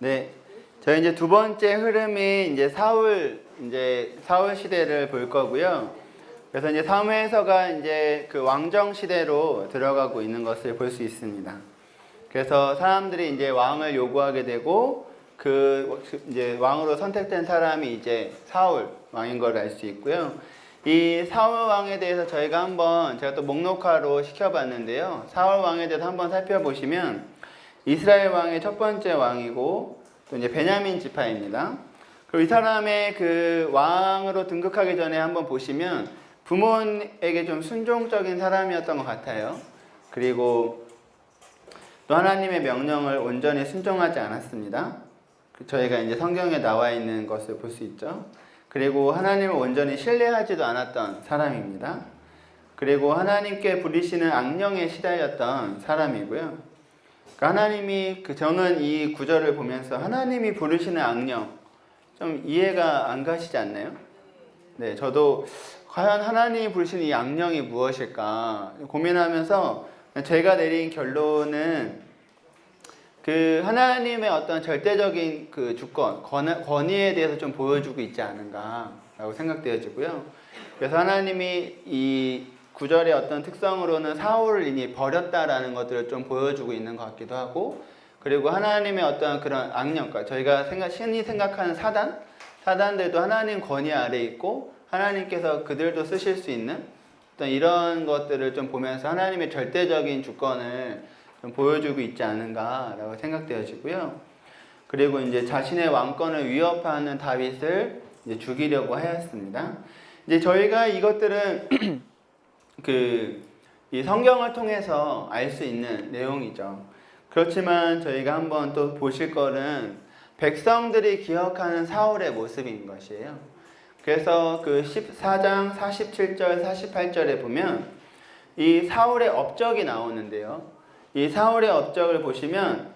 네, 저희 이제 두 번째 흐름이 이제 사울 시대를 볼 거고요. 그래서 이제 사무엘서가 이제 그 왕정 시대로 들어가고 있는 것을 볼 수 있습니다. 그래서 사람들이 이제 왕을 요구하게 되고 그 이제 왕으로 선택된 사람이 이제 사울 왕인 걸 알 수 있고요. 이 사울 왕에 대해서 제가 또 목록화로 시켜봤는데요. 사울 왕에 대해서 한번 살펴보시면 이스라엘 왕의 첫 번째 왕이고 또 이제 베냐민 지파입니다. 그리고 이 사람의 그 왕으로 등극하기 전에 한번 보시면 부모에게 좀 순종적인 사람이었던 것 같아요. 그리고 또 하나님의 명령을 온전히 순종하지 않았습니다. 저희가 이제 성경에 나와 있는 것을 볼 수 있죠. 그리고 하나님을 온전히 신뢰하지도 않았던 사람입니다. 그리고 하나님께 부리시는 악령에 시달렸던 사람이고요. 하나님이 저는 이 구절을 보면서 하나님이 부르시는 악령 좀 이해가 안 가시지 않나요? 네, 저도 과연 하나님이 부르시는 이 악령이 무엇일까 고민하면서 제가 내린 결론은 그 하나님의 어떤 절대적인 그 주권, 권위에 대해서 좀 보여주고 있지 않은가라고 생각되어지고요. 그래서 하나님이 이 구절의 어떤 특성으로는 사울을 이미 버렸다라는 것들을 좀 보여주고 있는 것 같기도 하고, 그리고 하나님의 어떤 그런 악령과 저희가 신이 생각하는 사단들도 하나님 권위 아래 있고 하나님께서 그들도 쓰실 수 있는 어떤 이런 것들을 좀 보면서 하나님의 절대적인 주권을 좀 보여주고 있지 않은가라고 생각되어지고요. 그리고 이제 자신의 왕권을 위협하는 다윗을 이제 죽이려고 하였습니다. 이제 저희가 이것들은 이 성경을 통해서 알 수 있는 내용이죠. 그렇지만 저희가 한번 또 보실 거는 백성들이 기억하는 사울의 모습인 것이에요. 그래서 그 14장 47절 48절에 보면 이 사울의 업적이 나오는데요. 이 사울의 업적을 보시면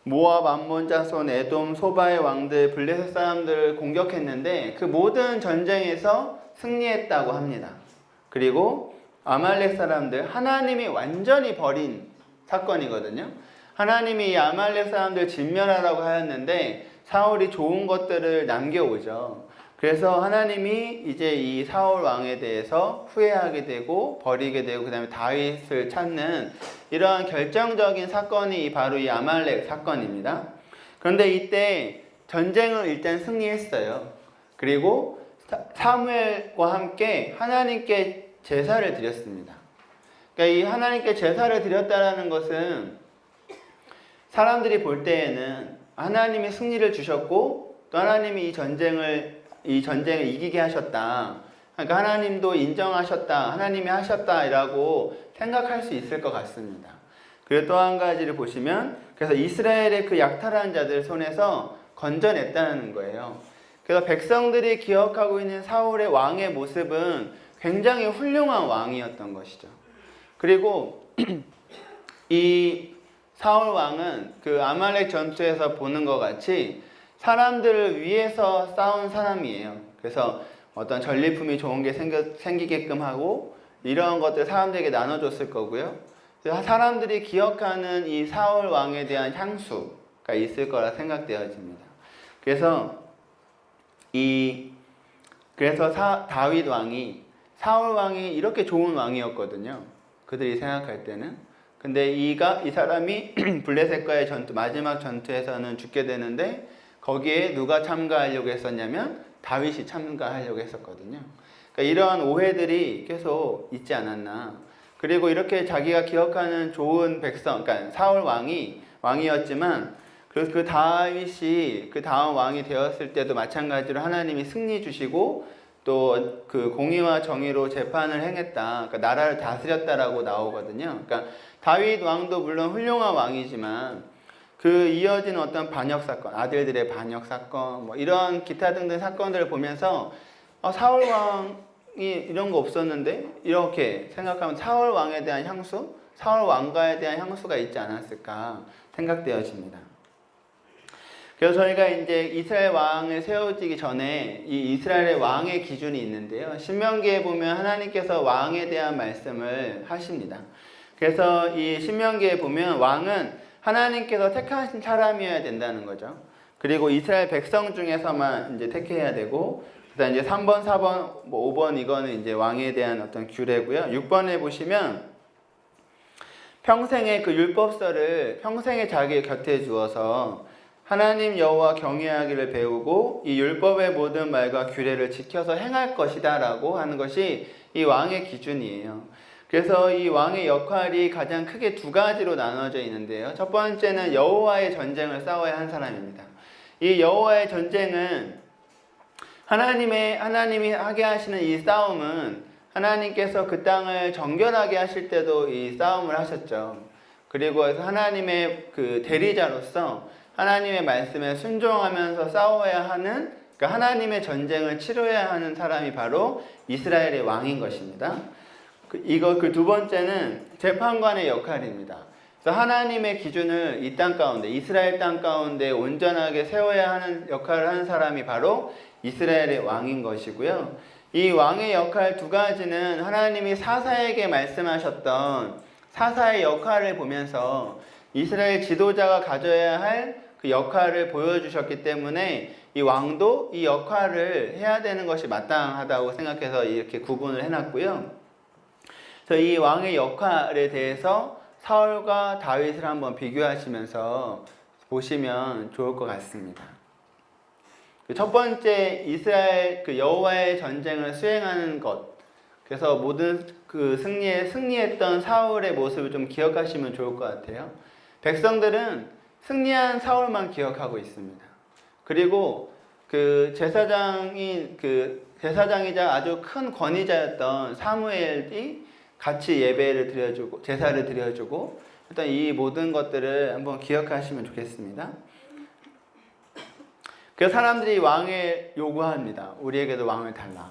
모압, 암몬 자손, 에돔, 소바의 왕들, 블레셋 사람들을 공격했는데 그 모든 전쟁에서 승리했다고 합니다. 그리고 아말렉 사람들, 하나님이 완전히 버린 사건이거든요. 하나님이 이 아말렉 사람들 진멸하라고 하였는데 사울이 좋은 것들을 남겨오죠. 그래서 하나님이 이제 이 사울 왕에 대해서 후회하게 되고 버리게 되고 그 다음에 다윗을 찾는 이러한 결정적인 사건이 바로 이 아말렉 사건입니다. 그런데 이때 전쟁을 일단 승리했어요. 그리고 사무엘과 함께 하나님께 제사를 드렸습니다. 그러니까 이 하나님께 제사를 드렸다는 것은 사람들이 볼 때에는 하나님이 승리를 주셨고 또 하나님이 이 전쟁을 이기게 하셨다. 그러니까 하나님도 인정하셨다. 하나님이 하셨다라고 생각할 수 있을 것 같습니다. 그리고 또 한 가지를 보시면 그래서 이스라엘의 그 약탈한 자들 손에서 건져냈다는 거예요. 그래서 백성들이 기억하고 있는 사울의 왕의 모습은 굉장히 훌륭한 왕이었던 것이죠. 그리고 이 사울 왕은 그 아말렉 전투에서 보는 것 같이 사람들을 위해서 싸운 사람이에요. 그래서 어떤 전리품이 좋은 게 생기게끔 하고 이런 것들 사람들에게 나눠줬을 거고요. 사람들이 기억하는 이 사울 왕에 대한 향수가 있을 거라 생각되어집니다. 그래서 다윗 왕이 사울 왕이 이렇게 좋은 왕이었거든요. 그들이 생각할 때는. 근데 이 사람이 블레셋과의 마지막 전투에서는 죽게 되는데 거기에 누가 참가하려고 했었냐면 다윗이 참가하려고 했었거든요. 그러니까 이러한 오해들이 계속 있지 않았나. 그리고 이렇게 자기가 기억하는 좋은 백성, 그러니까 사울 왕이었지만 그 다윗이 그 다음 왕이 되었을 때도 마찬가지로 하나님이 승리 주시고 또 그 공의와 정의로 재판을 행했다. 그러니까 나라를 다스렸다라고 나오거든요. 그러니까 다윗 왕도 물론 훌륭한 왕이지만 그 이어진 어떤 반역 사건, 아들들의 반역 사건, 뭐 이런 기타 등등 사건들을 보면서 사울 왕이 이런 거 없었는데 이렇게 생각하면 사울 왕에 대한 향수, 사울 왕가에 대한 향수가 있지 않았을까 생각되어집니다. 그래서 저희가 이제 이스라엘 왕을 세워지기 전에 이 이스라엘의 왕의 기준이 있는데요. 신명기에 보면 하나님께서 왕에 대한 말씀을 하십니다. 그래서 이 신명기에 보면 왕은 하나님께서 택하신 사람이어야 된다는 거죠. 그리고 이스라엘 백성 중에서만 이제 택해야 되고, 그다음 이제 3번, 4번, 뭐 5번 이거는 이제 왕에 대한 어떤 규례고요. 6번에 보시면 평생의 그 율법서를 평생에 자기 곁에 두어서 하나님 여호와 경외하기를 배우고 이 율법의 모든 말과 규례를 지켜서 행할 것이다라고 하는 것이 이 왕의 기준이에요. 그래서 이 왕의 역할이 가장 크게 두 가지로 나눠져 있는데요. 첫 번째는 여호와의 전쟁을 싸워야 한 사람입니다. 이 여호와의 전쟁은 하나님이 하게 하시는 이 싸움은 하나님께서 그 땅을 정결하게 하실 때도 이 싸움을 하셨죠. 그리고 하나님의 그 대리자로서 하나님의 말씀에 순종하면서 싸워야 하는, 그러니까 하나님의 전쟁을 치러야 하는 사람이 바로 이스라엘의 왕인 것입니다. 그 두 번째는 재판관의 역할입니다. 그래서 하나님의 기준을 이 땅 가운데, 이스라엘 땅 가운데 온전하게 세워야 하는 역할을 하는 사람이 바로 이스라엘의 왕인 것이고요. 이 왕의 역할 두 가지는 하나님이 사사에게 말씀하셨던 사사의 역할을 보면서 이스라엘 지도자가 가져야 할 그 역할을 보여주셨기 때문에 이 왕도 이 역할을 해야 되는 것이 마땅하다고 생각해서 이렇게 구분을 해놨고요. 그래서 이 왕의 역할에 대해서 사울과 다윗을 한번 비교하시면서 보시면 좋을 것 같습니다. 첫 번째, 이스라엘 그 여호와의 전쟁을 수행하는 것. 그래서 모든 그 승리했던 사울의 모습을 좀 기억하시면 좋을 것 같아요. 백성들은 승리한 사울만 기억하고 있습니다. 그리고 그 제사장이자 아주 큰 권위자였던 사무엘이 같이 예배를 드려주고 제사를 드려주고 일단 이 모든 것들을 한번 기억하시면 좋겠습니다. 그 사람들이 왕을 요구합니다. 우리에게도 왕을 달라.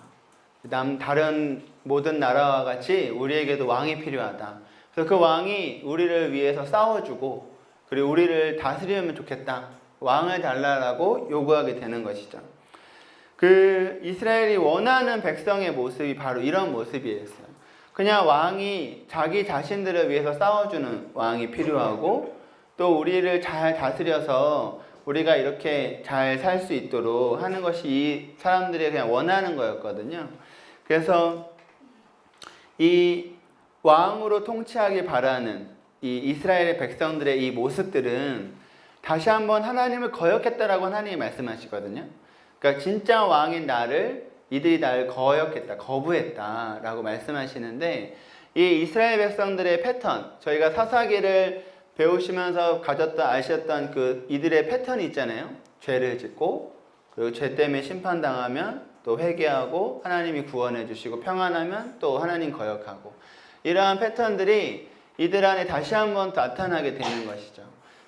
다른 모든 나라와 같이 우리에게도 왕이 필요하다. 그래서 그 왕이 우리를 위해서 싸워주고 그리고 우리를 다스리면 좋겠다. 왕을 달라라고 요구하게 되는 것이죠. 그 이스라엘이 원하는 백성의 모습이 바로 이런 모습이었어요. 그냥 왕이 자기 자신들을 위해서 싸워주는 왕이 필요하고 또 우리를 잘 다스려서 우리가 이렇게 잘 살 수 있도록 하는 것이 이 사람들이 그냥 원하는 거였거든요. 그래서 이 왕으로 통치하길 바라는 이 이스라엘의 백성들의 이 모습들은 다시 한번 하나님을 거역했다라고 하나님이 말씀하시거든요. 그러니까 진짜 왕인 이들이 나를 거역했다, 거부했다라고 말씀하시는데 이 이스라엘 백성들의 패턴, 저희가 사사기를 배우시면서 아셨던 그 이들의 패턴이 있잖아요. 죄를 짓고 그리고 죄 때문에 심판당하면 또 회개하고 하나님이 구원해 주시고 평안하면 또 하나님 거역하고 이러한 패턴들이 이들 안에 다시 한번 나타나게 되는 것이죠.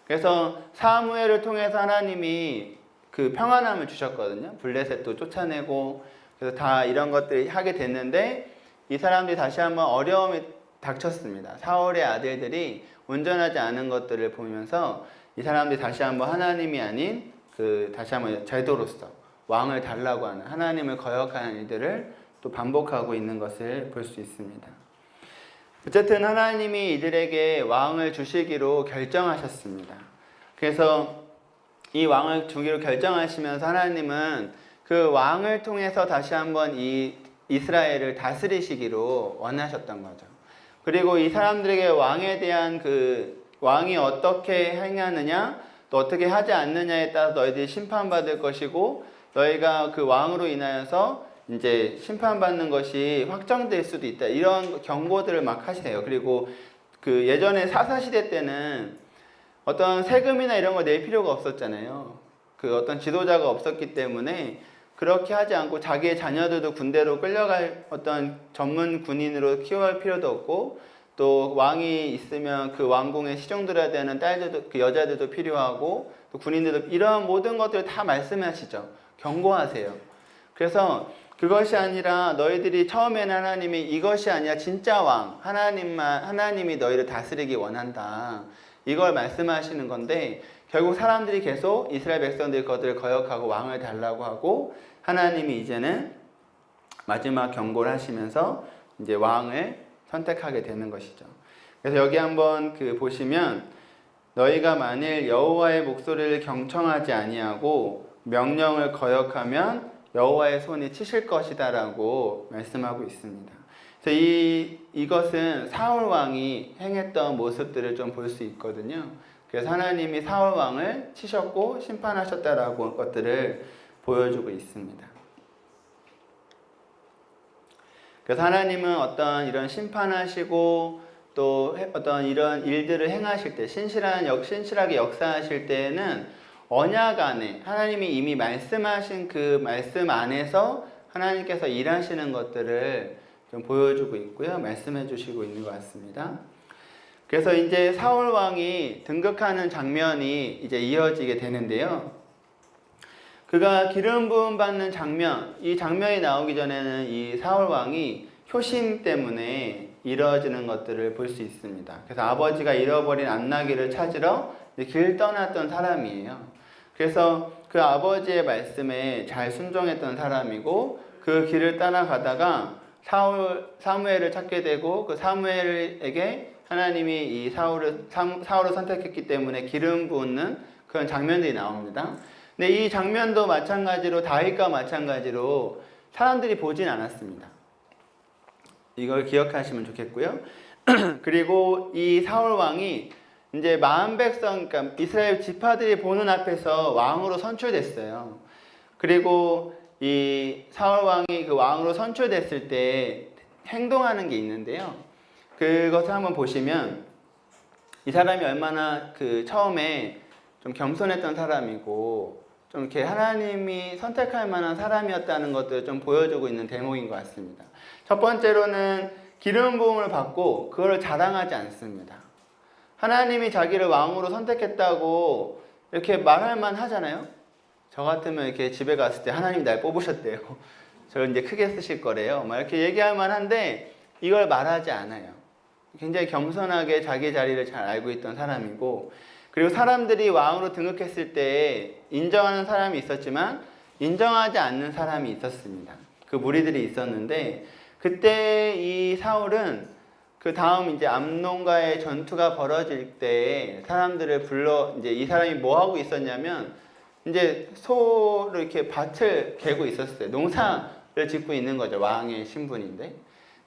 그래서 사무엘을 통해서 하나님이 그 평안함을 주셨거든요. 블레셋도 쫓아내고 그래서 다 이런 것들을 하게 됐는데 이 사람들이 다시 한번 어려움이 닥쳤습니다. 사울의 아들들이 온전하지 않은 것들을 보면서 이 사람들이 다시 한번 하나님이 아닌 다시 한번 제도로서 왕을 달라고 하는 하나님을 거역하는 일들을 또 반복하고 있는 것을 볼 수 있습니다. 어쨌든 하나님이 이들에게 왕을 주시기로 결정하셨습니다. 그래서 이 왕을 주기로 결정하시면서 하나님은 그 왕을 통해서 다시 한번 이 이스라엘을 다스리시기로 원하셨던 거죠. 그리고 이 사람들에게 왕에 대한 왕이 어떻게 행하느냐 또 어떻게 하지 않느냐에 따라서 너희들이 심판받을 것이고 너희가 그 왕으로 인하여서 이제 심판받는 것이 확정될 수도 있다. 이런 경고들을 막 하세요. 그리고 그 예전에 사사시대 때는 어떤 세금이나 이런 걸 낼 필요가 없었잖아요. 그 어떤 지도자가 없었기 때문에 그렇게 하지 않고 자기의 자녀들도 군대로 끌려갈 어떤 전문 군인으로 키워할 필요도 없고 또 왕이 있으면 그 왕궁에 시종들어야 되는 딸들도 그 여자들도 필요하고 또 군인들도 이런 모든 것들을 다 말씀하시죠. 경고하세요. 그래서 그것이 아니라 너희들이 처음에는 하나님이 이것이 아니라 진짜 왕 하나님이 너희를 다스리기 원한다. 이걸 말씀하시는 건데 결국 사람들이 계속 이스라엘 백성들이 그것들을 거역하고 왕을 달라고 하고 하나님이 이제는 마지막 경고를 하시면서 이제 왕을 선택하게 되는 것이죠. 그래서 여기 한번 보시면 너희가 만일 여호와의 목소리를 경청하지 아니하고 명령을 거역하면 여호와의 손이 치실 것이다라고 말씀하고 있습니다. 그래서 이것은 사울 왕이 행했던 모습들을 좀 볼 수 있거든요. 그래서 하나님이 사울 왕을 치셨고 심판하셨다라고 것들을 보여주고 있습니다. 그래서 하나님은 어떤 이런 심판하시고 또 어떤 이런 일들을 행하실 때 신실하게 역사하실 때에는 언약 안에 하나님이 이미 말씀하신 그 말씀 안에서 하나님께서 일하시는 것들을 좀 보여주고 있고요. 말씀해 주시고 있는 것 같습니다. 그래서 이제 사울 왕이 등극하는 장면이 이제 이어지게 되는데요. 그가 기름 부음 받는 장면, 이 장면이 나오기 전에는 이 사울 왕이 효심 때문에 이루어지는 것들을 볼 수 있습니다. 그래서 아버지가 잃어버린 안나귀를 찾으러 길 떠났던 사람이에요. 그래서 그 아버지의 말씀에 잘 순종했던 사람이고 그 길을 따라가다가 사무엘을 찾게 되고 그 사무엘에게 하나님이 이 사울을 선택했기 때문에 기름 붓는 그런 장면들이 나옵니다. 근데 이 장면도 마찬가지로 다윗과 마찬가지로 사람들이 보진 않았습니다. 이걸 기억하시면 좋겠고요. 그리고 이 사울 왕이 이제 마음 백성, 그러니까 이스라엘 지파들이 보는 앞에서 왕으로 선출됐어요. 그리고 이 사울 왕이 그 왕으로 선출됐을 때 행동하는 게 있는데요. 그것을 한번 보시면 이 사람이 얼마나 그 처음에 좀 겸손했던 사람이고 좀 이렇게 하나님이 선택할 만한 사람이었다는 것들을 좀 보여주고 있는 대목인 것 같습니다. 첫 번째로는 기름 부음을 받고 그걸 자랑하지 않습니다. 하나님이 자기를 왕으로 선택했다고 이렇게 말할 만 하잖아요. 저 같으면 이렇게 집에 갔을 때 하나님이 날 뽑으셨대요. 저를 이제 크게 쓰실 거래요. 막 이렇게 얘기할 만한데 이걸 말하지 않아요. 굉장히 겸손하게 자기 자리를 잘 알고 있던 사람이고, 그리고 사람들이 왕으로 등극했을 때 인정하는 사람이 있었지만 인정하지 않는 사람이 있었습니다. 그 무리들이 있었는데 그때 이 사울은 그 다음 이제 암논과의 전투가 벌어질 때 사람들을 불러 이제 이 사람이 뭐 하고 있었냐면 이제 소를 이렇게 밭을 개고 있었어요. 농사를 짓고 있는 거죠. 왕의 신분인데.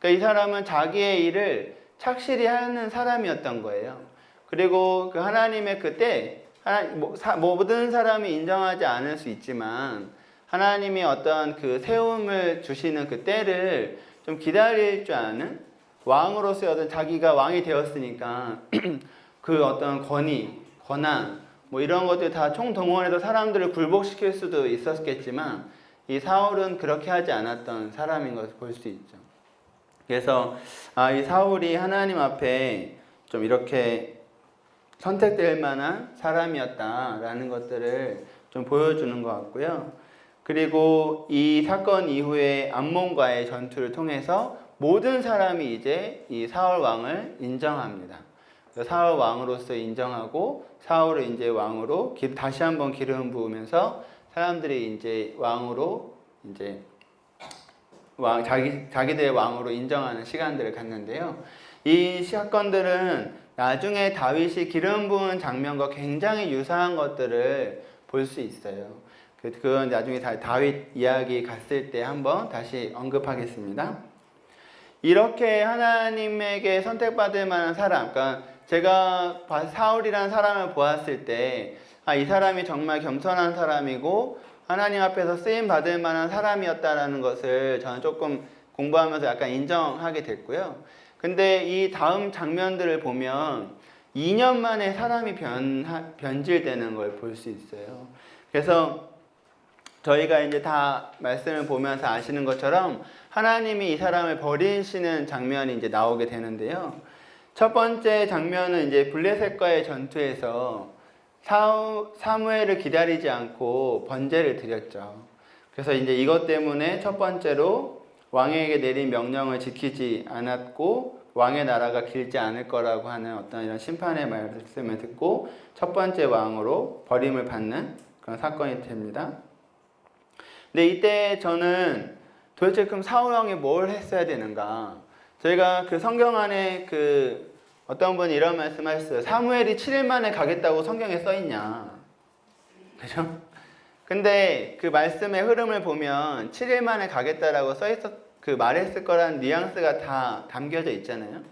그러니까 이 사람은 자기의 일을 착실히 하는 사람이었던 거예요. 그리고 그 하나님의 그때 모든 사람이 인정하지 않을 수 있지만 하나님이 어떤 그 세움을 주시는 그 때를 좀 기다릴 줄 아는 왕으로서의 어떤 자기가 왕이 되었으니까 그 어떤 권한 뭐 이런 것들 다 총동원해서 사람들을 굴복시킬 수도 있었겠지만 이 사울은 그렇게 하지 않았던 사람인 것을 볼 수 있죠. 그래서 이 사울이 하나님 앞에 좀 이렇게 선택될 만한 사람이었다라는 것들을 좀 보여주는 것 같고요. 그리고 이 사건 이후에 암몬과의 전투를 통해서 모든 사람이 이제 이 사울 왕을 인정합니다. 사울 왕으로서 인정하고 사울을 이제 왕으로 다시 한번 기름 부으면서 사람들이 이제 왕으로 이제 자기들의 왕으로 인정하는 시간들을 갖는데요. 이 사건들은 나중에 다윗이 기름 부은 장면과 굉장히 유사한 것들을 볼 수 있어요. 그건 나중에 다윗 이야기 갔을 때 한번 다시 언급하겠습니다. 이렇게 하나님에게 선택받을 만한 사람, 그러니까 제가 사울이라는 사람을 보았을 때 이 사람이 정말 겸손한 사람이고 하나님 앞에서 쓰임 받을 만한 사람이었다라는 것을 저는 조금 공부하면서 약간 인정하게 됐고요. 근데 이 다음 장면들을 보면 2년 만에 사람이 변질되는 걸 볼 수 있어요. 그래서 저희가 이제 다 말씀을 보면서 아시는 것처럼 하나님이 이 사람을 버리시는 장면이 이제 나오게 되는데요. 첫 번째 장면은 이제 블레셋과의 전투에서 사무엘을 기다리지 않고 번제를 드렸죠. 그래서 이제 이것 때문에 첫 번째로 왕에게 내린 명령을 지키지 않았고 왕의 나라가 길지 않을 거라고 하는 어떤 이런 심판의 말씀을 듣고 첫 번째 왕으로 버림을 받는 그런 사건이 됩니다. 근데 이때 저는 도대체 그럼 사울 왕이 뭘 했어야 되는가? 저희가 그 성경 안에 그 어떤 분이 이런 말씀하셨어요. 사무엘이 7일 만에 가겠다고 성경에 써 있냐? 그죠? 근데 그 말씀의 흐름을 보면 7일 만에 가겠다라고 그 말했을 거라는 뉘앙스가 다 담겨져 있잖아요.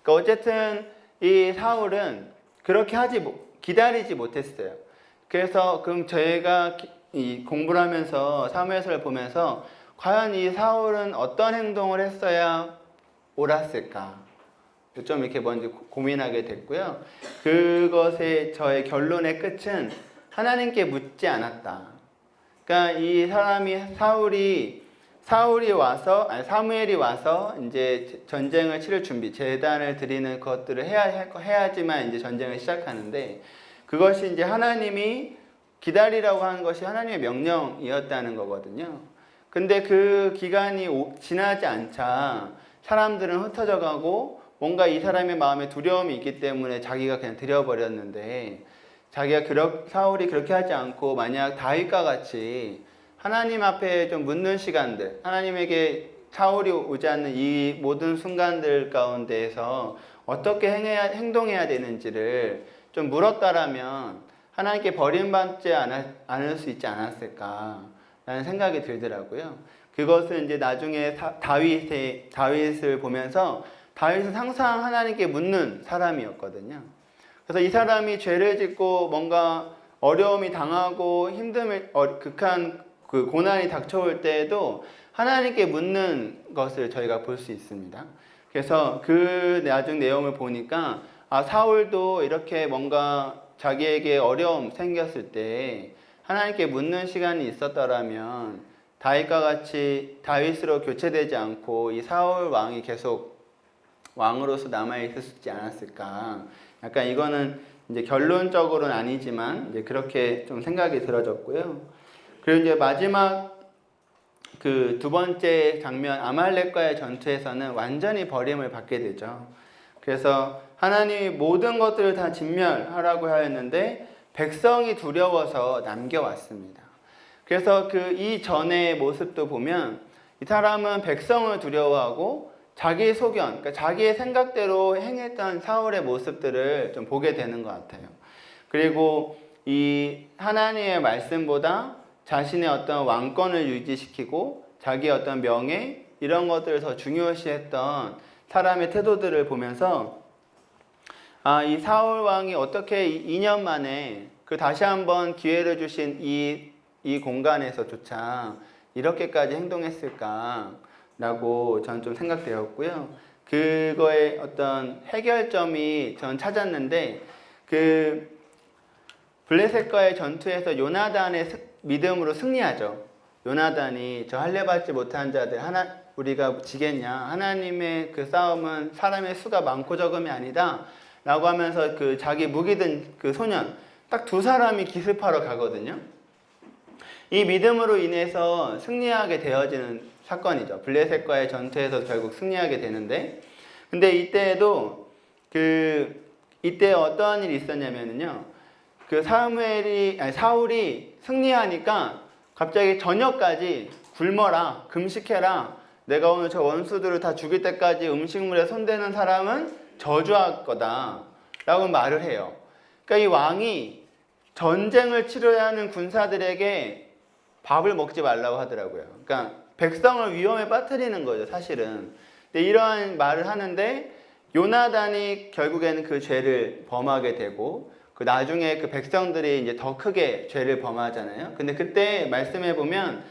그러니까 어쨌든 이 사울은 그렇게 기다리지 못했어요. 그래서 그럼 저희가 이 공부를 하면서 사무엘서를 보면서 과연 이 사울은 어떤 행동을 했어야 옳았을까? 좀 이렇게 먼저 고민하게 됐고요. 그것의 저의 결론의 끝은 하나님께 묻지 않았다. 그러니까 이 사람이 사무엘이 와서 이제 전쟁을 치를 준비, 제단을 드리는 것들을 해야지만 이제 전쟁을 시작하는데, 그것이 이제 하나님이 기다리라고 하는 것이 하나님의 명령이었다는 거거든요. 근데 그 기간이 지나지 않자 사람들은 흩어져 가고 뭔가 이 사람의 마음에 두려움이 있기 때문에 자기가 그냥 드려버렸는데, 사울이 그렇게 하지 않고 만약 다윗과 같이 하나님 앞에 좀 묻는 시간들, 하나님에게 사울이 오지 않는 이 모든 순간들 가운데에서 어떻게 행동해야 되는지를 좀 물었다라면 하나님께 버림받지 않을 수 있지 않았을까라는 생각이 들더라고요. 그것은 이제 나중에 다윗을 보면서 다윗은 항상 하나님께 묻는 사람이었거든요. 그래서 이 사람이 죄를 짓고 뭔가 어려움이 당하고 극한 그 고난이 닥쳐올 때에도 하나님께 묻는 것을 저희가 볼 수 있습니다. 그래서 그 나중 내용을 보니까 사울도 이렇게 뭔가 자기에게 어려움 생겼을 때 하나님께 묻는 시간이 있었더라면 다윗과 같이 다윗으로 교체되지 않고 이 사울 왕이 계속 왕으로서 남아있었지 않았을까. 약간 이거는 이제 결론적으로는 아니지만 이제 그렇게 좀 생각이 들어졌고요. 그리고 이제 마지막 그 두 번째 장면 아말렉과의 전투에서는 완전히 버림을 받게 되죠. 그래서 하나님이 모든 것들을 다 진멸하라고 하였는데 백성이 두려워서 남겨왔습니다. 그래서 그 이전의 모습도 보면 이 사람은 백성을 두려워하고 자기의 소견, 그러니까 자기의 생각대로 행했던 사울의 모습들을 좀 보게 되는 것 같아요. 그리고 이 하나님의 말씀보다 자신의 어떤 왕권을 유지시키고 자기의 어떤 명예 이런 것들을 더 중요시했던 사람의 태도들을 보면서 이 사울 왕이 어떻게 2년 만에 그 다시 한번 기회를 주신 이 공간에서조차 이렇게까지 행동했을까라고 저는 좀 생각되었고요. 그거의 어떤 해결점이 전 찾았는데 그 블레셋과의 전투에서 요나단의 믿음으로 승리하죠. 요나단이 저 할례 받지 못한 자들 우리가 지겠냐? 하나님의 그 싸움은 사람의 수가 많고 적음이 아니다. 라고 하면서 그 자기 무기 든 그 소년 딱 두 사람이 기습하러 가거든요. 이 믿음으로 인해서 승리하게 되어지는 사건이죠. 블레셋과의 전투에서 결국 승리하게 되는데, 근데 이때에도 이때 어떤 일이 있었냐면요. 그 사울이 승리하니까 갑자기 저녁까지 굶어라, 금식해라. 내가 오늘 저 원수들을 다 죽일 때까지 음식물에 손대는 사람은 저주할 거다. 라고 말을 해요. 그러니까 이 왕이 전쟁을 치러야 하는 군사들에게 밥을 먹지 말라고 하더라고요. 그러니까 백성을 위험에 빠뜨리는 거죠, 사실은. 근데 이러한 말을 하는데 요나단이 결국에는 그 죄를 범하게 되고 그 나중에 그 백성들이 이제 더 크게 죄를 범하잖아요. 근데 그때 말씀해 보면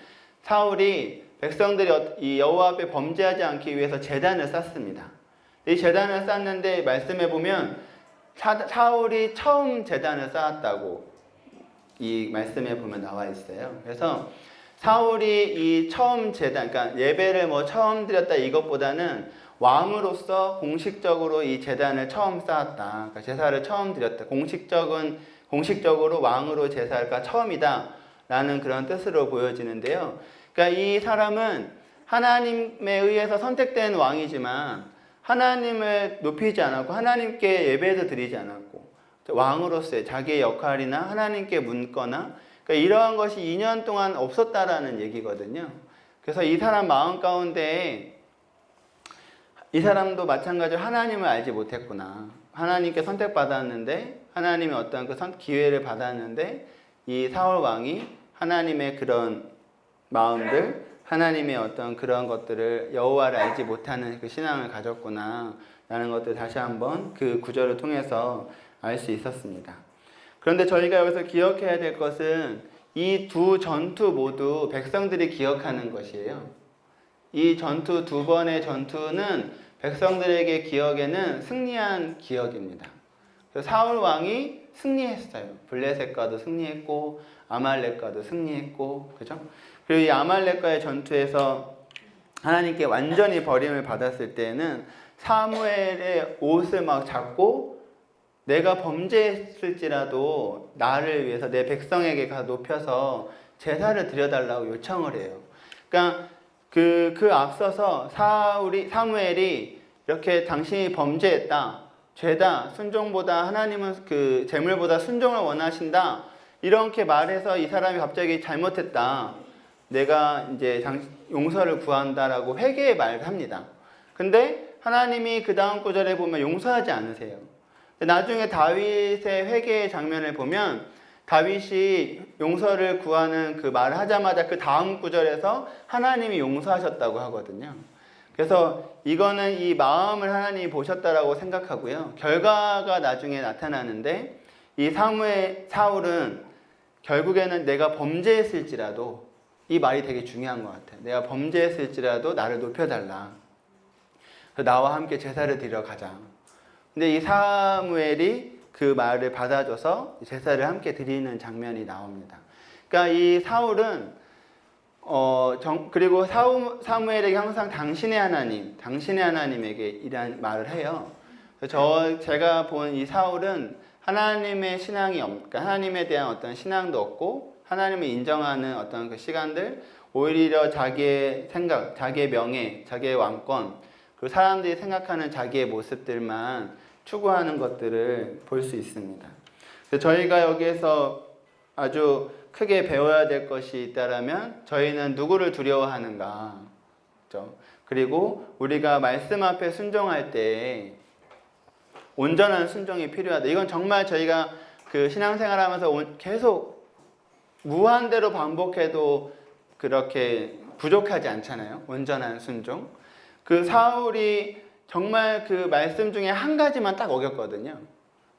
사울이 백성들이 이 여호와 앞에 범죄하지 않기 위해서 제단을 쌓습니다. 이 제단을 쌓는데 말씀해 보면 사울이 처음 제단을 쌓았다고 이 말씀에 보면 나와 있어요. 그래서 사울이 이 처음 제단, 그러니까 예배를 처음 드렸다 이것보다는 왕으로서 공식적으로 이 제단을 처음 쌓았다. 그러니까 제사를 처음 드렸다. 공식적으로 왕으로 제사가 처음이다. 라는 그런 뜻으로 보여지는데요. 그러니까 이 사람은 하나님에 의해서 선택된 왕이지만 하나님을 높이지 않았고 하나님께 예배도 드리지 않았고 왕으로서의 자기의 역할이나 하나님께 묻거나 그러니까 이러한 것이 2년 동안 없었다라는 얘기거든요. 그래서 이 사람 마음 가운데 이 사람도 마찬가지로 하나님을 알지 못했구나. 하나님께 선택받았는데 하나님의 어떤 그 기회를 받았는데 이 사울 왕이 하나님의 그런 마음들, 하나님의 어떤 그런 것들을 여호와를 알지 못하는 그 신앙을 가졌구나 라는 것들 다시 한번 그 구절을 통해서 알 수 있었습니다. 그런데 저희가 여기서 기억해야 될 것은 이 두 전투 모두 백성들이 기억하는 것이에요. 이 전투, 두 번의 전투는 백성들에게 기억에는 승리한 기억입니다. 사울 왕이 승리했어요. 블레셋과도 승리했고 아말렉과도 승리했고, 그죠? 그리고 이 아말렉과의 전투에서 하나님께 완전히 버림을 받았을 때는 사무엘의 옷을 막 잡고 내가 범죄했을지라도 나를 위해서 내 백성에게 가 높여서 제사를 드려달라고 요청을 해요. 그러니까 그 앞서서 사무엘이 이렇게 당신이 범죄했다, 죄다, 순종보다 하나님은 그 재물보다 순종을 원하신다, 이렇게 말해서 이 사람이 갑자기 잘못했다, 내가 이제 용서를 구한다라고 회개의 말을 합니다. 근데 하나님이 그 다음 구절에 보면 용서하지 않으세요. 나중에 다윗의 회개의 장면을 보면 다윗이 용서를 구하는 그 말을 하자마자 그 다음 구절에서 하나님이 용서하셨다고 하거든요. 그래서 이거는 이 마음을 하나님이 보셨다라고 생각하고요. 결과가 나중에 나타나는데 이 사울은 결국에는 내가 범죄했을지라도, 이 말이 되게 중요한 것 같아요. 내가 범죄했을지라도 나를 높여달라. 그래서 나와 함께 제사를 드리러 가자. 근데 이 사무엘이 그 말을 받아줘서 제사를 함께 드리는 장면이 나옵니다. 그러니까 이 사울은 그리고 사무엘에게 항상 당신의 하나님에게 이란 말을 해요. 제가 본 이 사울은 하나님의 신앙이 그러니까 하나님에 대한 어떤 신앙도 없고 하나님을 인정하는 어떤 그 시간들, 오히려 자기의 생각, 자기의 명예, 자기의 왕권, 그리고 사람들이 생각하는 자기의 모습들만 추구하는 것들을 볼 수 있습니다. 그래서 저희가 여기에서 아주 크게 배워야 될 것이 있다라면 저희는 누구를 두려워하는가, 그렇죠? 그리고 우리가 말씀 앞에 순종할 때 온전한 순종이 필요하다. 이건 정말 저희가 그 신앙생활하면서 계속 무한대로 반복해도 그렇게 부족하지 않잖아요. 온전한 순종. 그 사울이 정말 그 말씀 중에 한 가지만 딱 어겼거든요.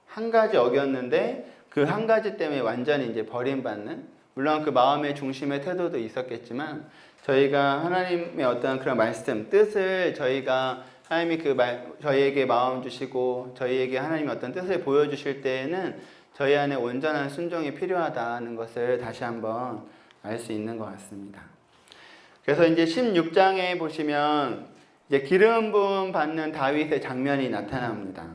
한 가지 어겼는데 그 한 가지 때문에 완전히 이제 버림받는, 물론 그 마음의 중심의 태도도 있었겠지만 저희가 하나님의 어떤 그런 말씀, 뜻을 저희가 하나님이 저희에게 마음 주시고 저희에게 하나님의 어떤 뜻을 보여주실 때에는 저희 안에 온전한 순종이 필요하다는 것을 다시 한번 알 수 있는 것 같습니다. 그래서 이제 16장에 보시면 이제 기름 부음 받는 다윗의 장면이 나타납니다.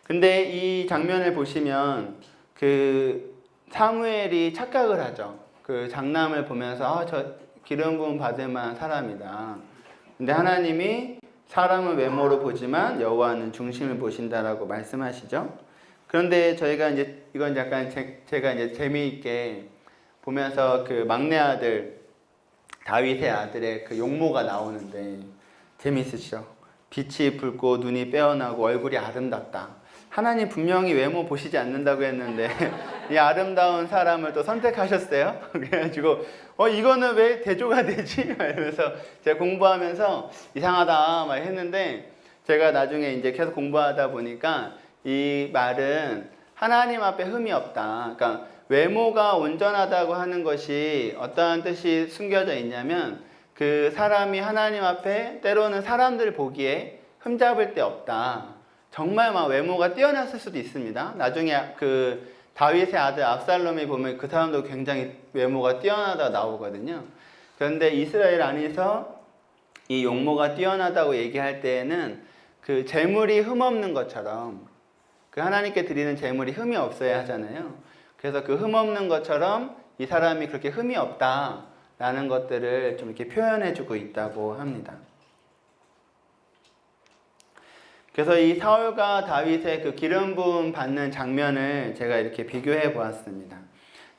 근데 이 장면을 보시면 그 사무엘이 착각을 하죠. 그 장남을 보면서 저 기름 부음 받을 만한 사람이다. 근데 하나님이 사람은 외모로 보지만 여호와는 중심을 보신다라고 말씀하시죠. 그런데 저희가 이제 이건 약간 제가 이제 재미있게 보면서 그 막내 아들 다윗의 아들의 그 용모가 나오는데 재미있으시죠? 빛이 붉고 눈이 빼어나고 얼굴이 아름답다. 하나님 분명히 외모 보시지 않는다고 했는데 이 아름다운 사람을 또 선택하셨어요. 그래가지고 이거는 왜 대조가 되지? 이러면서 제가 공부하면서 이상하다 막 했는데 제가 나중에 이제 계속 공부하다 보니까 이 말은 하나님 앞에 흠이 없다. 그러니까 외모가 온전하다고 하는 것이 어떠한 뜻이 숨겨져 있냐면 그 사람이 하나님 앞에 때로는 사람들 보기에 흠잡을 데 없다. 정말 막 외모가 뛰어났을 수도 있습니다. 나중에 그 다윗의 아들 압살롬이 보면 그 사람도 굉장히 외모가 뛰어나다 나오거든요. 그런데 이스라엘 안에서 이 용모가 뛰어나다고 얘기할 때에는 그 재물이 흠없는 것처럼, 그 하나님께 드리는 재물이 흠이 없어야 하잖아요. 그래서 그 흠없는 것처럼 이 사람이 그렇게 흠이 없다라는 것들을 좀 이렇게 표현해주고 있다고 합니다. 그래서 이 사울과 다윗의 그 기름 부음 받는 장면을 제가 이렇게 비교해 보았습니다.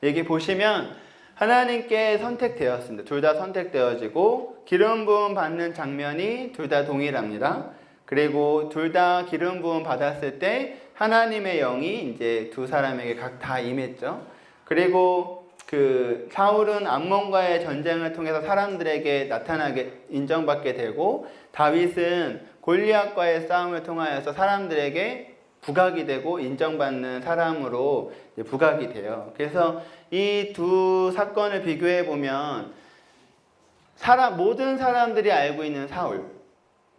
여기 보시면 하나님께 선택되었습니다. 둘 다 선택되어지고 기름 부음 받는 장면이 둘 다 동일합니다. 그리고 둘 다 기름 부음 받았을 때 하나님의 영이 이제 두 사람에게 각 다 임했죠. 그리고 그 사울은 암몬과의 전쟁을 통해서 사람들에게 나타나게 인정받게 되고, 다윗은 골리앗과의 싸움을 통하여서 사람들에게 부각이 되고 인정받는 사람으로 부각이 돼요. 그래서 이 두 사건을 비교해 보면 모든 사람들이 알고 있는 사울,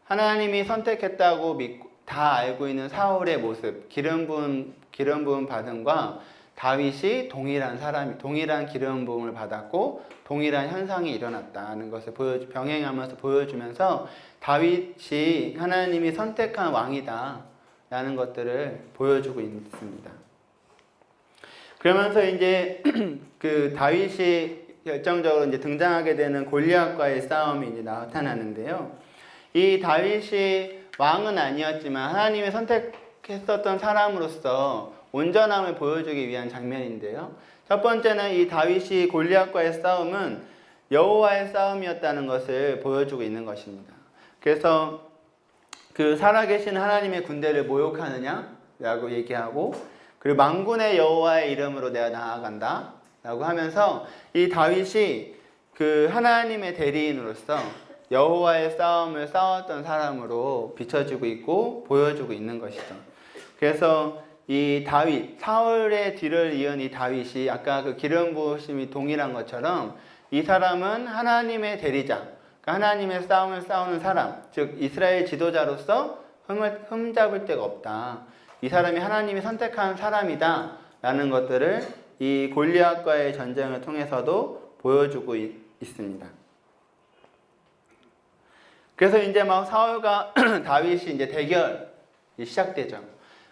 하나님이 선택했다고 믿고 다 알고 있는 사울의 모습, 기름 부음 받음과 다윗이 동일한 기름 부음을 받았고 동일한 현상이 일어났다는 것을 병행하면서 보여주면서 다윗이 하나님이 선택한 왕이다 라는 것들을 보여주고 있습니다. 그러면서 이제 그 다윗이 결정적으로 이제 등장하게 되는 골리앗과의 싸움이 이제 나타나는데요. 이 다윗이 왕은 아니었지만 하나님이 선택했었던 사람으로서 온전함을 보여주기 위한 장면인데요. 첫 번째는 이 다윗이 골리앗과의 싸움은 여호와의 싸움이었다는 것을 보여주고 있는 것입니다. 그래서 그 살아계신 하나님의 군대를 모욕하느냐라고 얘기하고, 그리고 만군의 여호와의 이름으로 내가 나아간다 라고 하면서 이 다윗이 그 하나님의 대리인으로서 여호와의 싸움을 싸웠던 사람으로 비춰지고 있고 보여주고 있는 것이죠. 그래서 이 다윗, 사울의 뒤를 이은 이 다윗이 아까 그 기름 부으심이 동일한 것처럼 이 사람은 하나님의 대리자, 하나님의 싸움을 싸우는 사람, 즉 이스라엘 지도자로서 흠잡을 데가 없다. 이 사람이 하나님이 선택한 사람이다 라는 것들을 이 골리앗과의 전쟁을 통해서도 보여주고 있습니다. 그래서 이제 막 사울과 다윗이 이제 대결이 시작되죠.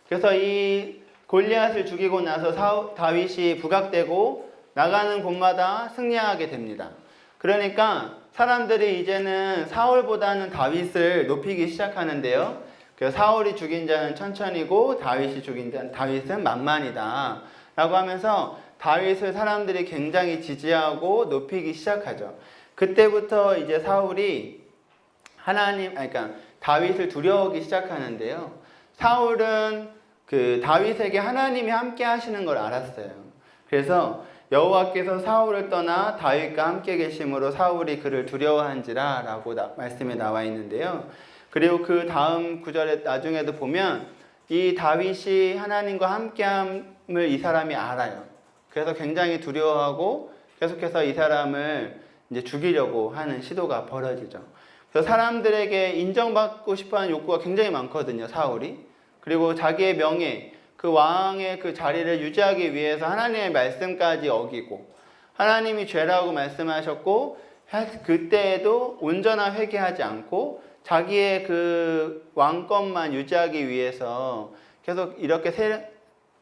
그래서 이 골리앗을 죽이고 나서 다윗이 부각되고 나가는 곳마다 승리하게 됩니다. 그러니까 사람들이 이제는 사울보다는 다윗을 높이기 시작하는데요. 그래서 사울이 죽인 자는 천천히고 다윗이 죽인 자는 다윗은 만만이다 라고 하면서 다윗을 사람들이 굉장히 지지하고 높이기 시작하죠. 그때부터 이제 사울이 그러니까 다윗을 두려워하기 시작하는데요. 사울은 그 다윗에게 하나님이 함께 하시는 걸 알았어요. 그래서 여호와께서 사울을 떠나 다윗과 함께 계심으로 사울이 그를 두려워한지라 라고 말씀에 나와 있는데요. 그리고 그 다음 구절에 나중에도 보면 이 다윗이 하나님과 함께함을 이 사람이 알아요. 그래서 굉장히 두려워하고 계속해서 이 사람을 이제 죽이려고 하는 시도가 벌어지죠. 그래서 사람들에게 인정받고 싶어하는 욕구가 굉장히 많거든요, 사울이. 그리고 자기의 명예, 그 왕의 그 자리를 유지하기 위해서 하나님의 말씀까지 어기고, 하나님이 죄라고 말씀하셨고 그때에도 온전한 회개하지 않고 자기의 그 왕권만 유지하기 위해서 계속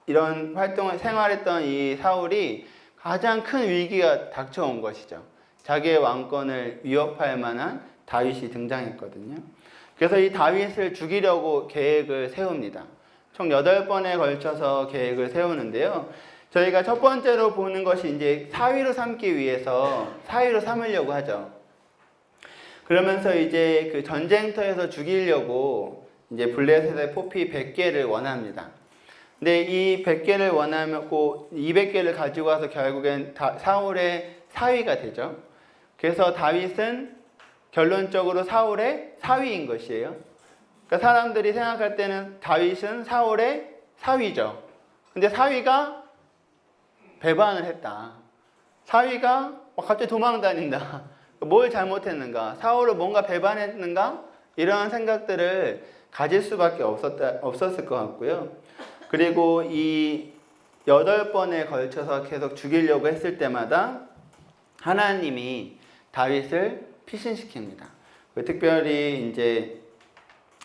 이런 활동을 생활했던 이 사울이 가장 큰 위기가 닥쳐온 것이죠. 자기의 왕권을 위협할 만한 다윗이 등장했거든요. 그래서 이 다윗을 죽이려고 계획을 세웁니다. 총 8번에 걸쳐서 계획을 세우는데요. 저희가 첫 번째로 보는 것이 이제 사위로 삼으려고 하죠. 그러면서 이제 그 전쟁터에서 죽이려고 이제 블레셋의 포피 100개를 원합니다. 근데 이 100개를 원하고 200개를 가지고 와서 결국엔 사울의 사위가 되죠. 그래서 다윗은 결론적으로 사울의 사위인 것이에요. 그러니까 사람들이 생각할 때는 다윗은 사울의 사위죠. 근데 사위가 배반을 했다. 사위가 갑자기 도망다닌다. 뭘 잘못했는가? 사울을 뭔가 배반했는가? 이런 생각들을 가질 수밖에 없었을 것 같고요. 그리고 이 8번에 걸쳐서 계속 죽이려고 했을 때마다 하나님이 다윗을 피신시킵니다. 특별히 이제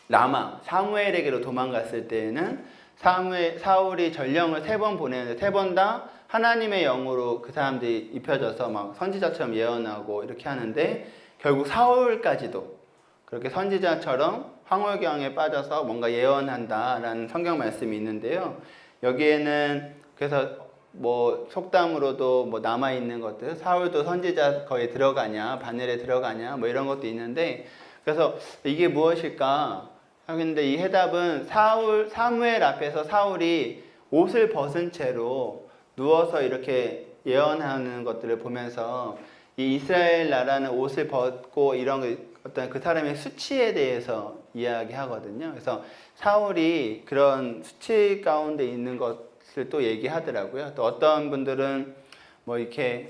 라마, 사무엘에게로 도망갔을 때에는 사울이 전령을 3번 보내는데 3번 다 하나님의 영으로 그 사람들이 입혀져서 막 선지자처럼 예언하고 이렇게 하는데 결국 사울까지도 그렇게 선지자처럼 황홀경에 빠져서 뭔가 예언한다라는 성경 말씀이 있는데요. 여기에는 그래서 뭐 속담으로도 뭐 남아 있는 것들, 사울도 선지자 거의 들어가냐, 바늘에 들어가냐, 뭐 이런 것도 있는데, 그래서 이게 무엇일까 하는데 이 해답은 사무엘 앞에서 사울이 옷을 벗은 채로 누워서 이렇게 예언하는 것들을 보면서 이 이스라엘 나라는 옷을 벗고 이런 어떤 그 사람의 수치에 대해서 이야기하거든요. 그래서 사울이 그런 수치 가운데 있는 것을 또 얘기하더라고요. 또 어떤 분들은 뭐 이렇게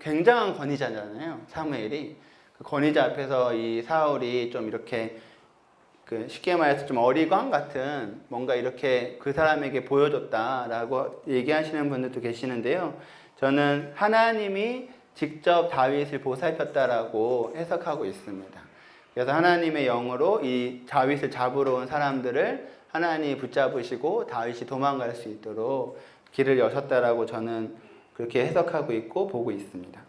굉장한 권위자잖아요. 사무엘이 그 권위자 앞에서 이 사울이 좀 이렇게 그 쉽게 말해서 좀 어리광 같은 뭔가 이렇게 그 사람에게 보여줬다라고 얘기하시는 분들도 계시는데요. 저는 하나님이 직접 다윗을 보살폈다라고 해석하고 있습니다. 그래서 하나님의 영으로 이 다윗을 잡으러 온 사람들을 하나님이 붙잡으시고 다윗이 도망갈 수 있도록 길을 여셨다라고 저는 그렇게 해석하고 있고 보고 있습니다.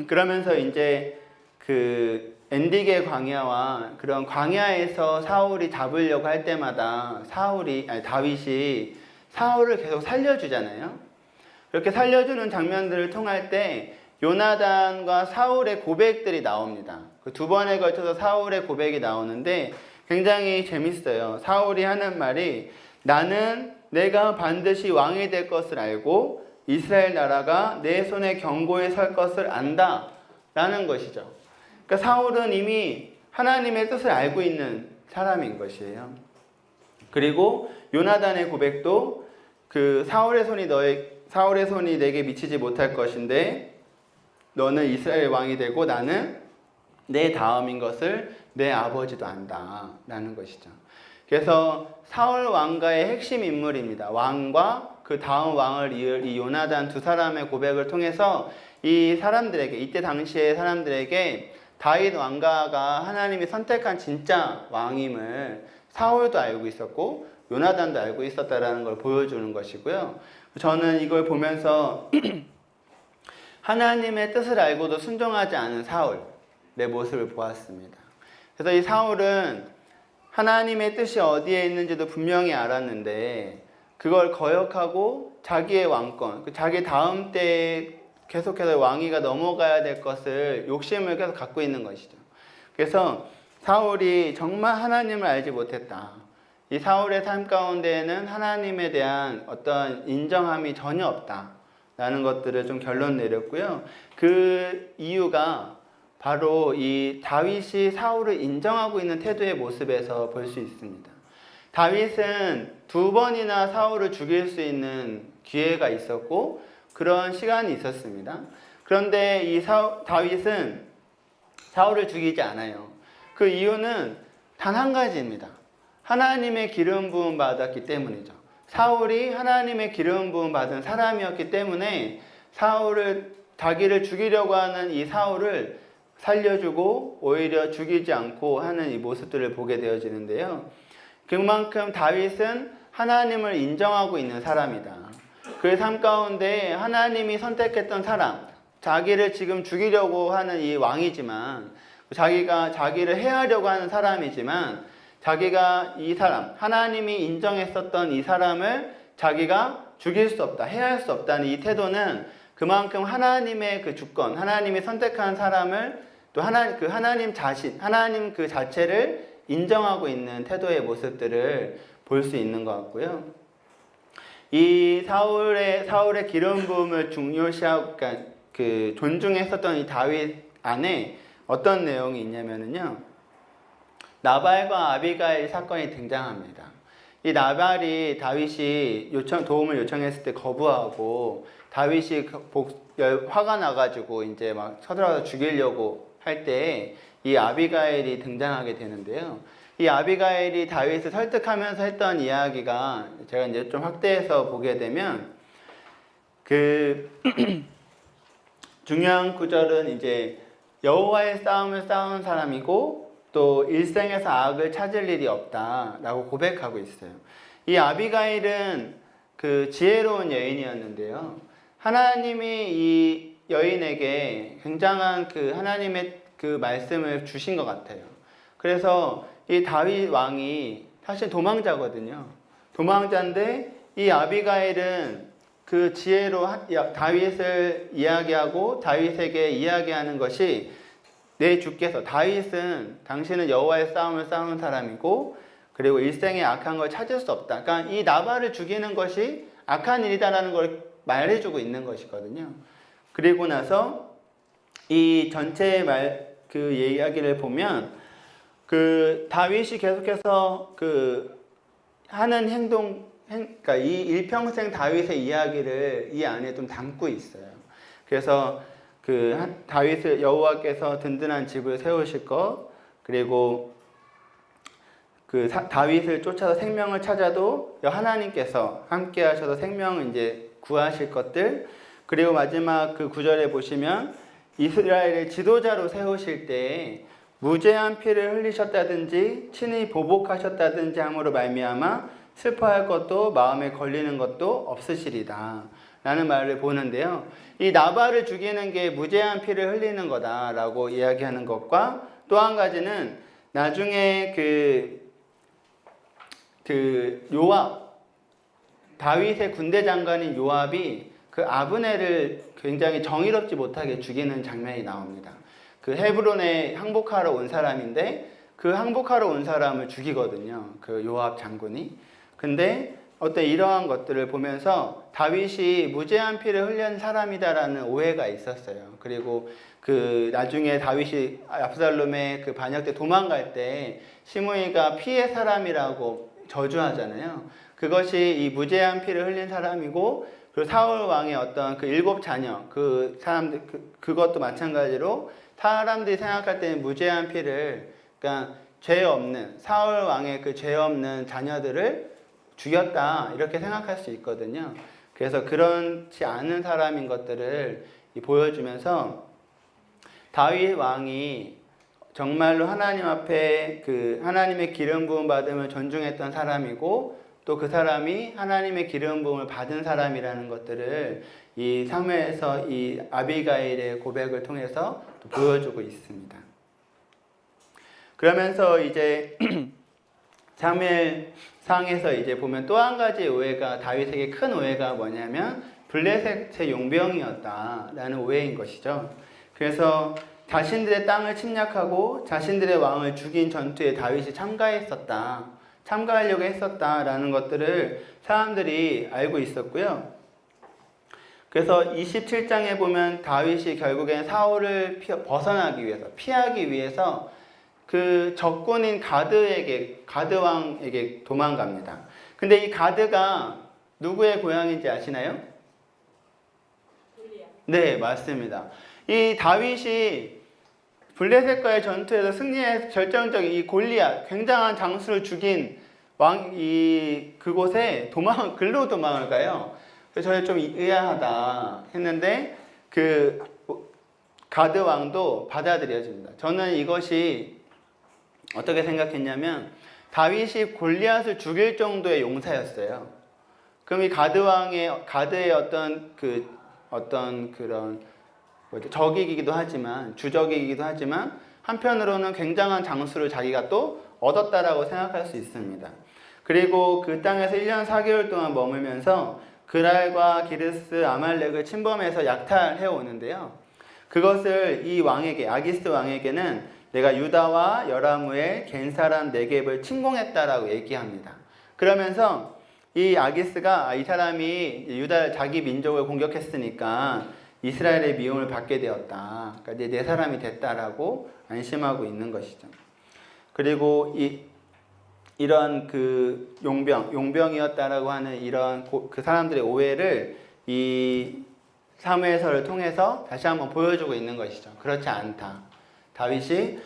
그러면서 이제 그 엔디게 광야와 그런 광야에서 사울이 잡으려고 할 때마다 다윗이 사울을 계속 살려주잖아요. 그렇게 살려주는 장면들을 통할 때 요나단과 사울의 고백들이 나옵니다. 그 두 번에 걸쳐서 사울의 고백이 나오는데 굉장히 재밌어요. 사울이 하는 말이 나는 내가 반드시 왕이 될 것을 알고 이스라엘 나라가 내 손에 견고히 설 것을 안다 라는 것이죠. 그러니까 사울은 이미 하나님의 뜻을 알고 있는 사람인 것이에요. 그리고 요나단의 고백도 그 사울의 손이 내게 미치지 못할 것인데 너는 이스라엘 왕이 되고 나는 내 다음인 것을 내 아버지도 안다 라는 것이죠. 그래서 사울 왕가의 핵심 인물입니다. 왕과 그 다음 왕을 이을 이 요나단 두 사람의 고백을 통해서 이 사람들에게, 이때 당시의 사람들에게 다윗 왕가가 하나님이 선택한 진짜 왕임을 사울도 알고 있었고 요나단도 알고 있었다라는 걸 보여주는 것이고요. 저는 이걸 보면서 하나님의 뜻을 알고도 순종하지 않은 사울의 모습을 보았습니다. 그래서 이 사울은 하나님의 뜻이 어디에 있는지도 분명히 알았는데 그걸 거역하고 자기의 왕권, 자기 다음 때에 계속해서 왕위가 넘어가야 될 것을 욕심을 계속 갖고 있는 것이죠. 그래서 사울이 정말 하나님을 알지 못했다. 이 사울의 삶 가운데에는 하나님에 대한 어떤 인정함이 전혀 없다라는 것들을 좀 결론 내렸고요. 그 이유가 바로 이 다윗이 사울을 인정하고 있는 태도의 모습에서 볼 수 있습니다. 다윗은 두 번이나 사울을 죽일 수 있는 기회가 있었고 그런 시간이 있었습니다. 그런데 이 다윗은 사울을 죽이지 않아요. 그 이유는 단 한 가지입니다. 하나님의 기름 부음 받았기 때문이죠. 사울이 하나님의 기름 부음 받은 사람이었기 때문에 자기를 죽이려고 하는 이 사울을 살려주고 오히려 죽이지 않고 하는 이 모습들을 보게 되어지는데요. 그만큼 다윗은 하나님을 인정하고 있는 사람이다. 그의 삶 가운데 하나님이 선택했던 사람, 자기를 지금 죽이려고 하는 이 왕이지만 자기를 해하려고 하는 사람이지만 자기가 이 사람, 하나님이 인정했었던 이 사람을 자기가 죽일 수 없다, 해할 수 없다는 이 태도는 그만큼 하나님의 그 주권, 하나님이 선택한 사람을 또 하나님 그 자체를 인정하고 있는 태도의 모습들을 볼 수 있는 것 같고요. 이 사울의 기름 부음을 중요시하고, 그러니까 그 존중했었던 이 다윗 안에 어떤 내용이 있냐면요. 나발과 아비가일 사건이 등장합니다. 이 나발이 다윗이 도움을 요청했을 때 거부하고 다윗이 화가 나가지고 이제 막 서둘러서 죽이려고 할 때 이 아비가일이 등장하게 되는데요. 이 아비가일이 다윗을 설득하면서 했던 이야기가 제가 이제 좀 확대해서 보게 되면 그 중요한 구절은 이제 여호와의 싸움을 싸운 사람이고 또 일생에서 악을 찾을 일이 없다라고 고백하고 있어요. 이 아비가일은 그 지혜로운 여인이었는데요. 하나님이 이 여인에게 굉장한 그 하나님의 그 말씀을 주신 것 같아요. 그래서 이 다윗 왕이 사실 도망자거든요. 도망자인데 이 아비가일은 그 지혜로 다윗을 이야기하고 다윗에게 이야기하는 것이 내 주께서, 다윗은 당신은 여호와의 싸움을 싸우는 사람이고 그리고 일생에 악한 걸 찾을 수 없다. 그러니까 이 나발을 죽이는 것이 악한 일이다라는 걸 말해주고 있는 것이거든요. 그리고 나서 이 전체 그 이야기를 보면 그 다윗이 계속해서 그 하는 그러니까 이 일평생 다윗의 이야기를 이 안에 좀 담고 있어요. 그래서 그 다윗을 여호와께서 든든한 집을 세우실 것, 그리고 그 다윗을 쫓아서 생명을 찾아도 하나님께서 함께 하셔서 생명을 이제 구하실 것들, 그리고 마지막 그 구절에 보시면 이스라엘의 지도자로 세우실 때 무죄한 피를 흘리셨다든지 친히 보복하셨다든지 함으로 말미암아 슬퍼할 것도 마음에 걸리는 것도 없으시리다 라는 말을 보는데요. 이 나발을 죽이는 게 무죄한 피를 흘리는 거다라고 이야기하는 것과 또 한 가지는 나중에 그 요압, 다윗의 군대 장관인 요압이 그 아브넬을 굉장히 정의롭지 못하게 죽이는 장면이 나옵니다. 그 헤브론에 항복하러 온 사람인데 그 항복하러 온 사람을 죽이거든요. 그 요압 장군이. 근데 어떤 이러한 것들을 보면서 다윗이 무죄한 피를 흘린 사람이다라는 오해가 있었어요. 그리고 그 나중에 다윗이 압살롬의 그 반역 때 도망갈 때 시므이가 피의 사람이라고 저주하잖아요. 그것이 이 무죄한 피를 흘린 사람이고, 그리고 사울 왕의 어떤 그 7 자녀, 그 사람들, 그것도 마찬가지로 사람들이 생각할 때는 무죄한 피를, 그러니까 죄 없는, 사울 왕의 그 죄 없는 자녀들을 죽였다, 이렇게 생각할 수 있거든요. 그래서 그렇지 않은 사람인 것들을 보여주면서 다윗 왕이 정말로 하나님 앞에 그 하나님의 기름 부음 받음을 존중했던 사람이고, 또 그 사람이 하나님의 기름 부음을 받은 사람이라는 것들을 이 사무엘서 이 아비가일의 고백을 통해서 또 보여주고 있습니다. 그러면서 이제 사무엘 상에서 이제 보면 또 한 가지 오해가, 다윗에게 큰 오해가 뭐냐면 블레셋의 용병이었다라는 오해인 것이죠. 그래서 자신들의 땅을 침략하고 자신들의 왕을 죽인 전투에 다윗이 참가하려고 했었다라는 것들을 사람들이 알고 있었고요. 그래서 27장에 보면 다윗이 결국엔 사울을 벗어나기 위해서, 피하기 위해서 그 적군인 가드 왕에게 도망갑니다. 근데 이 가드가 누구의 고향인지 아시나요? 네, 맞습니다. 이 다윗이 블레셋과의 전투에서 승리의 결정적인 이 골리앗, 굉장한 장수를 죽인 그곳에 글로 도망을 가요. 그래서 저희 좀 의아하다 했는데 그 가드 왕도 받아들여집니다. 저는 이것이 어떻게 생각했냐면 다윗이 골리앗을 죽일 정도의 용사였어요. 그럼 이 가드의 어떤 그런 적이기도 하지만, 주적이기도 하지만 한편으로는 굉장한 장수를 자기가 또 얻었다라고 생각할 수 있습니다. 그리고 그 땅에서 1년 4개월 동안 머물면서 그랄과 기르스, 아말렉을 침범해서 약탈해 오는데요. 그것을 이 왕에게, 아기스 왕에게는 내가 유다와 여라무엘, 겐사람, 네겝을 침공했다라고 얘기합니다. 그러면서 이 아기스가 이 사람이 유다 자기 민족을 공격했으니까 이스라엘의 미움을 받게 되었다. 그러니까 이제 내 사람이 됐다라고 안심하고 있는 것이죠. 그리고 이런 그 용병이었다라고 하는 이런 그 사람들의 오해를 이 사무엘서를 통해서 다시 한번 보여주고 있는 것이죠. 그렇지 않다. 다윗이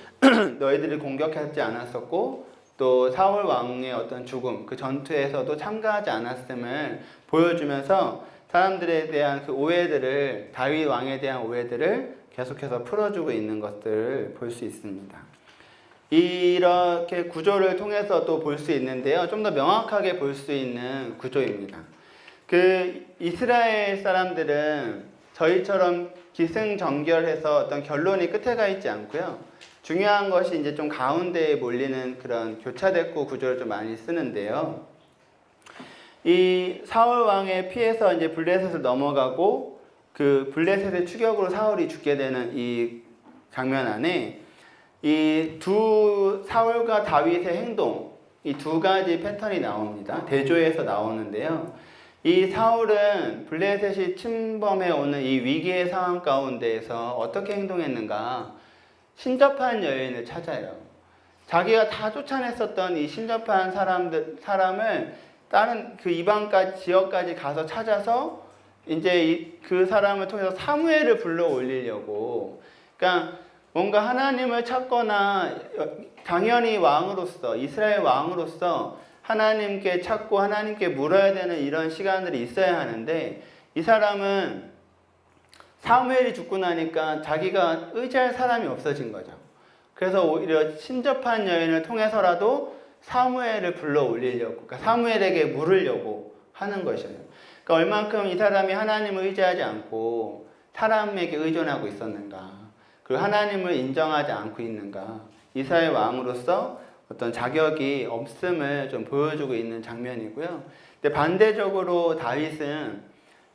너희들을 공격하지 않았었고, 또 사울 왕의 어떤 죽음, 그 전투에서도 참가하지 않았음을 보여주면서 사람들에 대한 그 오해들을, 다윗 왕에 대한 오해들을 계속해서 풀어주고 있는 것들을 볼 수 있습니다. 이렇게 구조를 통해서 또 볼 수 있는데요. 좀 더 명확하게 볼 수 있는 구조입니다. 그 이스라엘 사람들은 저희처럼 기승전결해서 어떤 결론이 끝에 가 있지 않고요. 중요한 것이 이제 좀 가운데에 몰리는 그런 교차됐고 구조를 좀 많이 쓰는데요. 이 사울 왕의 피해서 이제 블레셋을 넘어가고 그 블레셋의 추격으로 사울이 죽게 되는 이 장면 안에 이 두 사울과 다윗의 행동, 이 두 가지 패턴이 나옵니다. 대조해서 나오는데요. 이 사울은 블레셋이 침범해 오는 이 위기의 상황 가운데에서 어떻게 행동했는가? 신접한 여인을 찾아요. 자기가 다 쫓아냈었던 이 신접한 사람을 다른 그 이방까지 지역까지 가서 찾아서 이제 그 사람을 통해서 사무엘을 불러 올리려고. 그러니까 뭔가 하나님을 찾거나 당연히 왕으로서 이스라엘 왕으로서 하나님께 찾고 하나님께 물어야 되는 이런 시간들이 있어야 하는데 이 사람은 사무엘이 죽고 나니까 자기가 의지할 사람이 없어진 거죠. 그래서 오히려 신접한 여인을 통해서라도 사무엘을 불러 올리려고, 그러니까 사무엘에게 물으려고 하는 것이에요. 그러니까 얼만큼 이 사람이 하나님을 의지하지 않고 사람에게 의존하고 있었는가, 그리고 하나님을 인정하지 않고 있는가, 이스라엘 왕으로서 어떤 자격이 없음을 좀 보여주고 있는 장면이고요. 근데 반대적으로 다윗은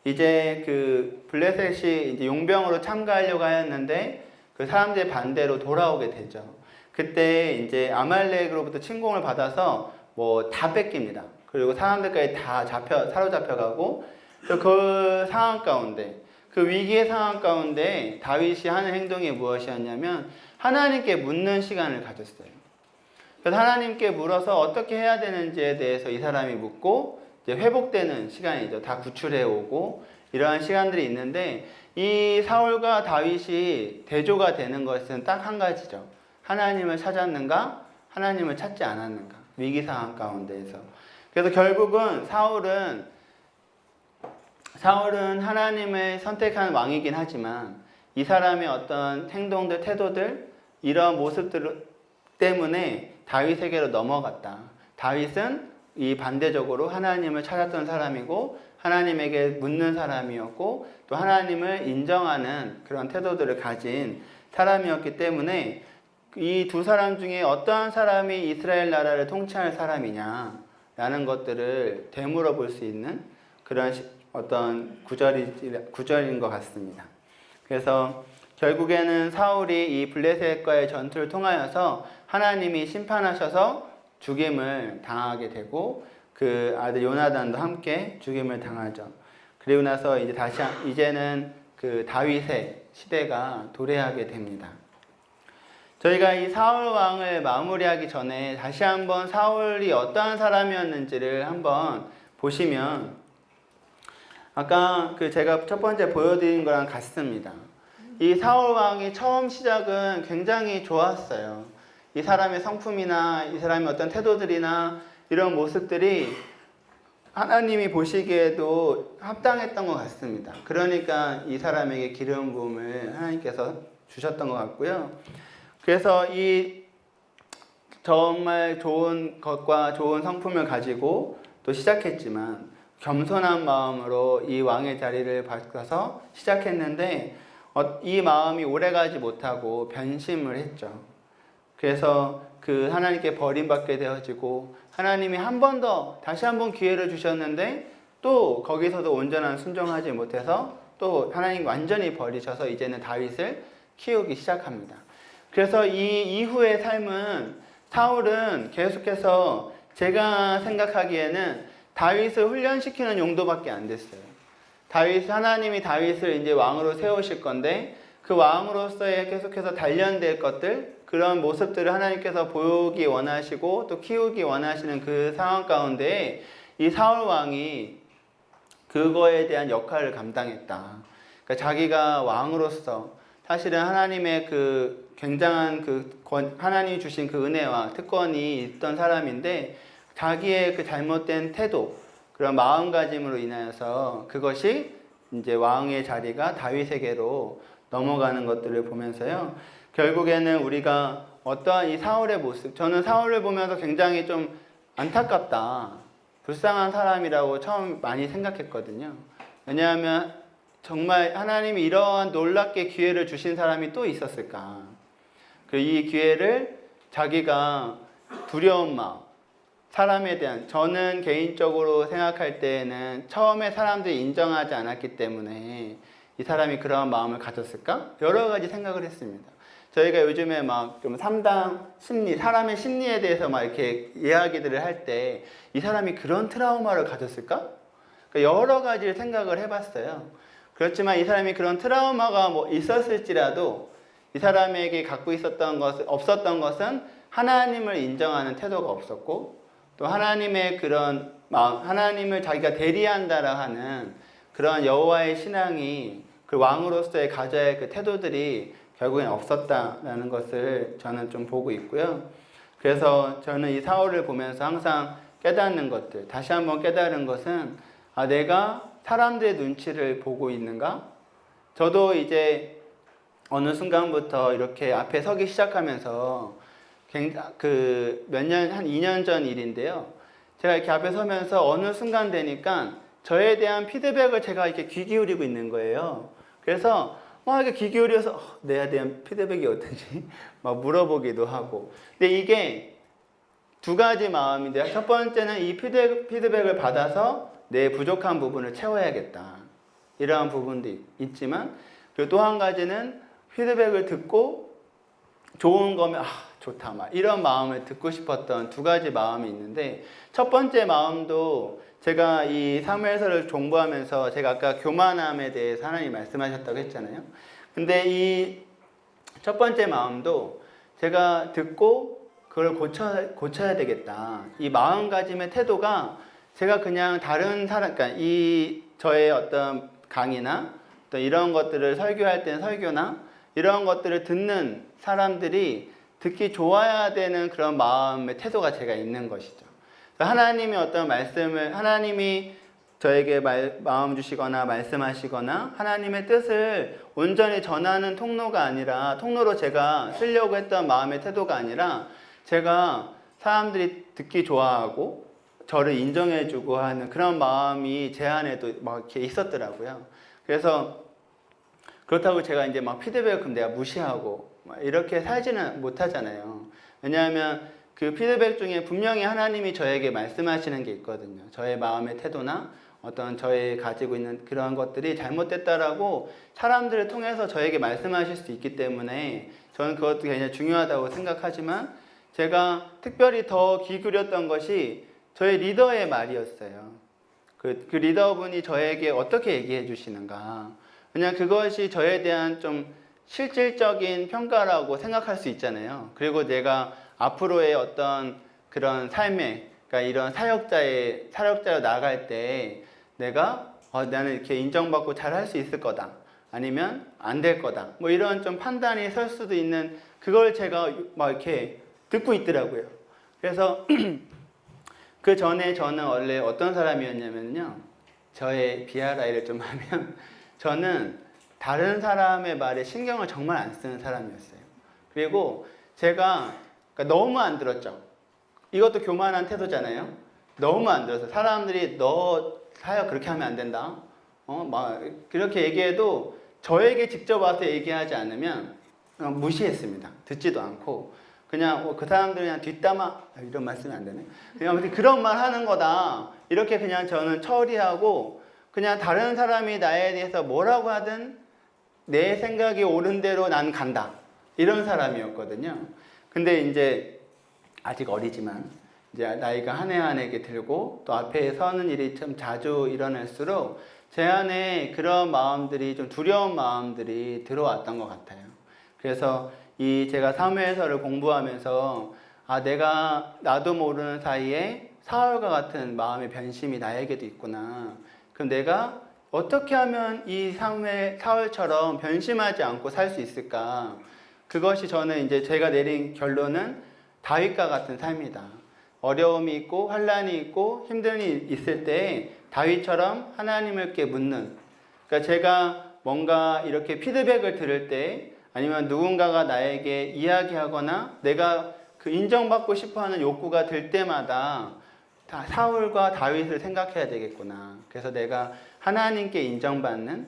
이제 그 블레셋이 이제 용병으로 참가하려고 하였는데 그 사람들의 반대로 돌아오게 되죠. 그때 이제 아말렉으로부터 침공을 받아서 뭐 다 뺏깁니다. 그리고 사람들까지 다 사로잡혀가고 그 상황 가운데, 그 위기의 상황 가운데 다윗이 하는 행동이 무엇이었냐면 하나님께 묻는 시간을 가졌어요. 그래서 하나님께 물어서 어떻게 해야 되는지에 대해서 이 사람이 묻고 이제 회복되는 시간이죠. 다 구출해 오고 이러한 시간들이 있는데 이 사울과 다윗이 대조가 되는 것은 딱 한 가지죠. 하나님을 찾았는가? 하나님을 찾지 않았는가? 위기 상황 가운데에서. 그래서 결국은 사울은 하나님을 선택한 왕이긴 하지만 이 사람의 어떤 행동들, 태도들, 이런 모습들 때문에 다윗에게로 넘어갔다. 다윗은 이 반대적으로 하나님을 찾았던 사람이고 하나님에게 묻는 사람이었고 또 하나님을 인정하는 그런 태도들을 가진 사람이었기 때문에 이 두 사람 중에 어떠한 사람이 이스라엘 나라를 통치할 사람이냐라는 것들을 되물어 볼 수 있는 그런 어떤 구절인 것 같습니다. 그래서 결국에는 사울이 이 블레셋과의 전투를 통하여서 하나님이 심판하셔서 죽임을 당하게 되고 그 아들 요나단도 함께 죽임을 당하죠. 그리고 나서 이제는 그 다윗의 시대가 도래하게 됩니다. 저희가 이 사울 왕을 마무리하기 전에 다시 한번 사울이 어떠한 사람이었는지를 한번 보시면 아까 그 제가 첫 번째 보여드린 거랑 같습니다. 이 사울 왕이 처음 시작은 굉장히 좋았어요. 이 사람의 성품이나 이 사람의 어떤 태도들이나 이런 모습들이 하나님이 보시기에도 합당했던 것 같습니다. 그러니까 이 사람에게 기름 부음을 하나님께서 주셨던 것 같고요. 그래서 이 정말 좋은 것과 좋은 성품을 가지고 또 시작했지만 겸손한 마음으로 이 왕의 자리를 받아서 시작했는데 이 마음이 오래가지 못하고 변심을 했죠. 그래서 그 하나님께 버림받게 되어지고 하나님이 한 번 더 다시 한 번 기회를 주셨는데 또 거기서도 온전한 순종하지 못해서 또 하나님 완전히 버리셔서 이제는 다윗을 키우기 시작합니다. 그래서 이 이후의 삶은 사울은 계속해서 제가 생각하기에는 다윗을 훈련시키는 용도밖에 안 됐어요. 하나님이 다윗을 이제 왕으로 세우실 건데 그 왕으로서의 계속해서 단련될 것들, 그런 모습들을 하나님께서 보기 원하시고 또 키우기 원하시는 그 상황 가운데 이 사울 왕이 그거에 대한 역할을 감당했다. 그러니까 자기가 왕으로서 사실은 하나님의 그 굉장한 하나님이 주신 그 은혜와 특권이 있던 사람인데 자기의 그 잘못된 태도, 그런 마음가짐으로 인하여서 그것이 이제 왕의 자리가 다윗에게로 넘어가는 것들을 보면서요. 결국에는 우리가 어떠한 이 사울의 모습, 저는 사울을 보면서 굉장히 좀 안타깝다, 불쌍한 사람이라고 처음 많이 생각했거든요. 왜냐하면 정말 하나님이 이러한 놀랍게 기회를 주신 사람이 또 있었을까? 이 기회를 자기가 두려운 마음, 사람에 대한, 저는 개인적으로 생각할 때에는 처음에 사람들이 인정하지 않았기 때문에 이 사람이 그런 마음을 가졌을까? 여러 가지 생각을 했습니다. 저희가 요즘에 막 좀 상담 심리, 사람의 심리에 대해서 막 이렇게 이야기들을 할 때 이 사람이 그런 트라우마를 가졌을까? 그러니까 여러 가지를 생각을 해봤어요. 그렇지만 이 사람이 그런 트라우마가 뭐 있었을지라도 이 사람에게 갖고 없었던 것은 하나님을 인정하는 태도가 없었고, 또 하나님의 그런 마음, 하나님을 자기가 대리한다라 하는 그런 여호와의 신앙이 그 왕으로서의 가져야 할 그 태도들이 결국엔 없었다라는 것을 저는 좀 보고 있고요. 그래서 저는 이 사울을 보면서 항상 깨닫는 것들, 다시 한번 깨달은 것은, 아, 내가 사람들의 눈치를 보고 있는가? 저도 이제 어느 순간부터 이렇게 앞에 서기 시작하면서 한 2년 전 일인데요. 제가 이렇게 앞에 서면서 어느 순간 되니까 저에 대한 피드백을 제가 이렇게 귀 기울이고 있는 거예요. 그래서 막 이렇게 귀 기울여서 내에 대한 피드백이 어떤지 막 물어보기도 하고. 근데 이게 두 가지 마음인데요. 첫 번째는 이 피드백을 받아서 내 부족한 부분을 채워야겠다, 이러한 부분도 있지만, 그리고 또 한 가지는 피드백을 듣고 좋은 거면 좋다, 막 이런 마음을 듣고 싶었던 두 가지 마음이 있는데, 첫 번째 마음도 제가 이 사무엘서를 공부하면서 제가 아까 교만함에 대해서 하나님 말씀하셨다고 했잖아요. 근데 이 첫 번째 마음도 제가 듣고 그걸 고쳐야 되겠다, 이 마음가짐의 태도가 제가 그냥 다른 사람, 그러니까 이 저의 어떤 강의나 또 이런 것들을 설교할 때는 설교나 이런 것들을 듣는 사람들이 듣기 좋아야 되는 그런 마음의 태도가 제가 있는 것이죠. 하나님이 어떤 말씀을, 하나님이 저에게 마음 주시거나 말씀하시거나 하나님의 뜻을 온전히 전하는 통로가 아니라, 통로로 제가 쓰려고 했던 마음의 태도가 아니라, 제가 사람들이 듣기 좋아하고 저를 인정해주고 하는 그런 마음이 제 안에도 막 이렇게 있었더라고요. 그래서 그렇다고 제가 이제 막 피드백을 그럼 내가 무시하고 이렇게 살지는 못하잖아요. 왜냐하면 그 피드백 중에 분명히 하나님이 저에게 말씀하시는 게 있거든요. 저의 마음의 태도나 어떤 저의 가지고 있는 그런 것들이 잘못됐다라고 사람들을 통해서 저에게 말씀하실 수 있기 때문에 저는 그것도 굉장히 중요하다고 생각하지만, 제가 특별히 더 귀 기울였던 것이 저의 리더의 말이었어요. 그 리더분이 저에게 어떻게 얘기해 주시는가. 그냥 그것이 저에 대한 좀 실질적인 평가라고 생각할 수 있잖아요. 그리고 내가 앞으로의 어떤 그런 삶에, 그러니까 이런 사역자로 나아갈 때 내가 나는 이렇게 인정받고 잘 할 수 있을 거다, 아니면 안 될 거다, 뭐 이런 좀 판단이 설 수도 있는 그걸 제가 막 이렇게 듣고 있더라고요. 그래서 그 전에 저는 원래 어떤 사람이었냐면요, 저의 BRI를 좀 하면 저는 다른 사람의 말에 신경을 정말 안 쓰는 사람이었어요. 그리고 제가 그러니까 너무 안 들었죠. 이것도 교만한 태도잖아요. 너무 안 들어서 사람들이 너 사역 그렇게 하면 안 된다, 막 그렇게 얘기해도 저에게 직접 와서 얘기하지 않으면 무시했습니다. 듣지도 않고 그냥 그 사람들 그냥 뒷담화, 이런 말 쓰면 안 되네. 그냥 아무튼 그런 말 하는 거다, 이렇게 그냥 저는 처리하고, 그냥 다른 사람이 나에 대해서 뭐라고 하든 내 생각이 옳은 대로 난 간다, 이런 사람이었거든요. 근데 이제 아직 어리지만 이제 나이가 한 해 한 해 들고 또 앞에 서는 일이 참 자주 일어날수록 제 안에 그런 마음들이, 좀 두려운 마음들이 들어왔던 것 같아요. 그래서 제가 사무엘서를 공부하면서 나도 모르는 사이에 사울과 같은 마음의 변심이 나에게도 있구나. 그럼 내가 어떻게 하면 이 사울처럼 변심하지 않고 살 수 있을까? 그것이 저는 이제 제가 내린 결론은 다윗과 같은 삶이다. 어려움이 있고 환란이 있고 힘듦이 있을 때 다윗처럼 하나님을 묻는, 그러니까 제가 뭔가 이렇게 피드백을 들을 때, 아니면 누군가가 나에게 이야기하거나 내가 그 인정받고 싶어하는 욕구가 들 때마다 다 사울과 다윗을 생각해야 되겠구나. 그래서 내가 하나님께 인정받는,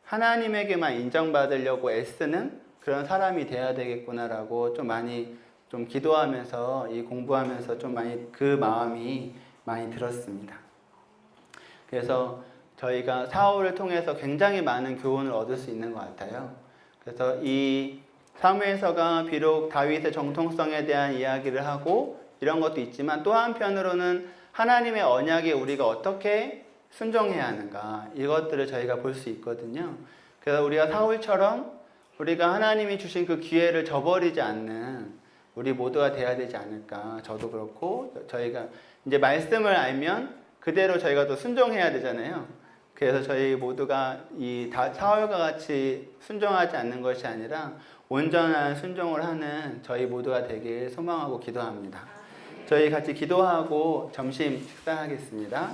하나님에게만 인정받으려고 애쓰는 그런 사람이 돼야 되겠구나라고 좀 많이 좀 기도하면서 이 공부하면서 좀 많이 그 마음이 많이 들었습니다. 그래서 저희가 사울을 통해서 굉장히 많은 교훈을 얻을 수 있는 것 같아요. 그래서 이 사무엘서가 비록 다윗의 정통성에 대한 이야기를 하고 이런 것도 있지만 또 한편으로는 하나님의 언약에 우리가 어떻게 순종해야 하는가 이것들을 저희가 볼 수 있거든요. 그래서 우리가 사울처럼 우리가 하나님이 주신 그 기회를 저버리지 않는 우리 모두가 돼야 되지 않을까. 저도 그렇고 저희가 이제 말씀을 알면 그대로 저희가 또 순종해야 되잖아요. 그래서 저희 모두가 이 사울과 같이 순종하지 않는 것이 아니라 온전한 순종을 하는 저희 모두가 되길 소망하고 기도합니다. 저희 같이 기도하고 점심 식사하겠습니다.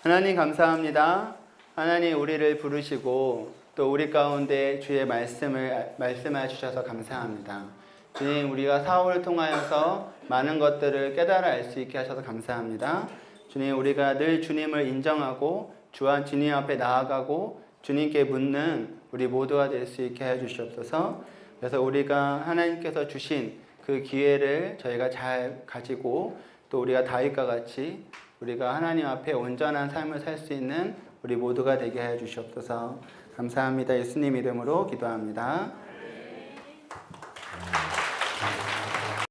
하나님 감사합니다. 하나님 우리를 부르시고 또 우리 가운데 주의 말씀해 주셔서 감사합니다. 주님 우리가 사울을 통하여서 많은 것들을 깨달아 알 수 있게 하셔서 감사합니다. 주님 우리가 늘 주님을 인정하고 주님 앞에 나아가고 주님께 묻는 우리 모두가 될 수 있게 해 주시옵소서. 그래서 우리가 하나님께서 주신 그 기회를 저희가 잘 가지고 또 우리가 다윗과 같이 우리가 하나님 앞에 온전한 삶을 살 수 있는 우리 모두가 되게 해 주시옵소서. 감사합니다. 예수님 이름으로 기도합니다.